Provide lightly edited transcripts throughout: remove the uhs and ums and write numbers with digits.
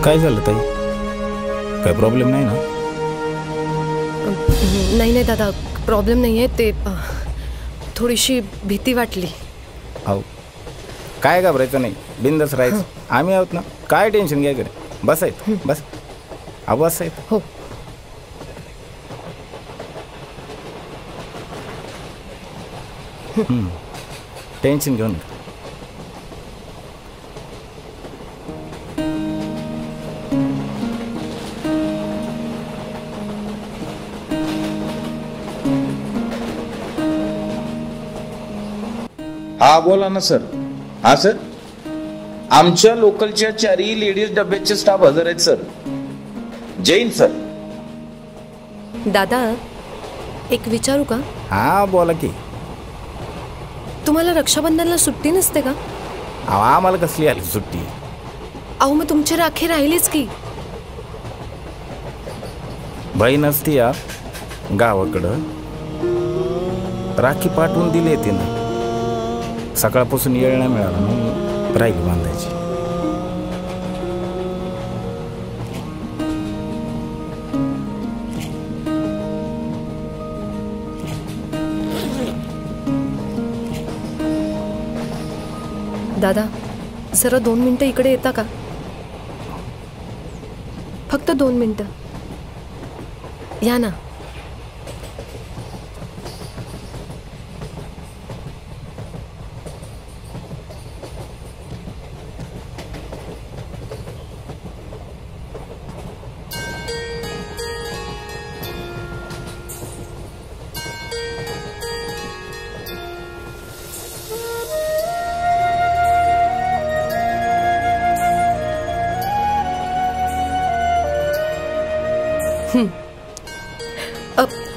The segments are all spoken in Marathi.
काय झालं ताई? काय प्रॉब्लेम नाही ना? नाही नाही दादा, प्रॉब्लेम नाही आहे. ते थोडीशी भीती वाटली. हो, काय घाबरायचं नाही, बिंदास राहायचं. आम्ही आहोत ना, काय टेन्शन घ्या करे. बसायचं, बस. बसायचं. हो. टेन्शन घेऊन. हा बोला ना सर. हा सर, आमच्या लोकलच्या 4 लेडीज डब्याचे स्टाफ हजर आहेत सर. जैन सर. दादा, एक विचारू का? हा बोला की. तुम्हाला रक्षाबंधनला सुट्टी नसते का? आम्हाला कसली आली सुट्टी? अहो मग तुमची राखी राहिलीच की. बहीण असती या गावाकडं, राखी पाठवून दिली तिनं. सकाळपासून येळ नाही मिळाला म्हणून राहिली बांधायची. दादा, जरा 2 मिनिटं इकडे येता का? फक्त 2 मिनिटं या ना.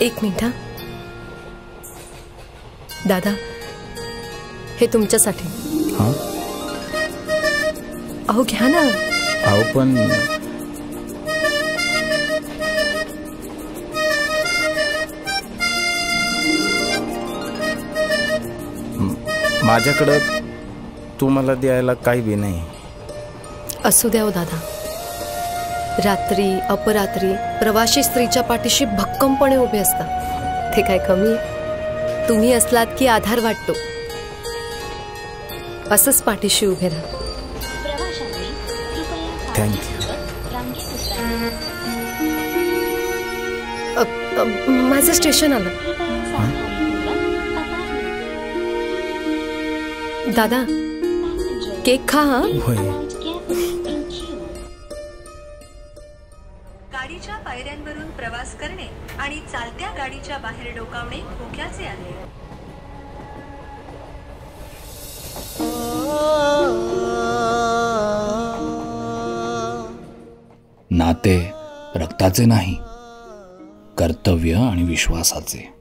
एक मिनिट. हा दादा, हे तुमच्यासाठी. हा, अहो घ्या ना. अहो पण माझ्याकडं तुम्हाला द्यायला काही बी नाही. असू द्या हो दादा. रात्री अपरात्री प्रवासी स्त्रीच्या पाठीशी भक्कमपणे उभे असतात. ते काय कमी? तुम्ही असलात की आधार वाटतो. असंच पाठीशी उभे राहा. थँक्यू. माझं स्टेशन आलं. दादा, केक खा. हा, होय. गाडीच्या पायऱ्यांवरून प्रवास करणे आणि चालत्या गाडीच्या बाहेर डोकावणे धोक्याचे आहे. नाते रक्ताचे नाही, कर्तव्य आणि विश्वासाचे.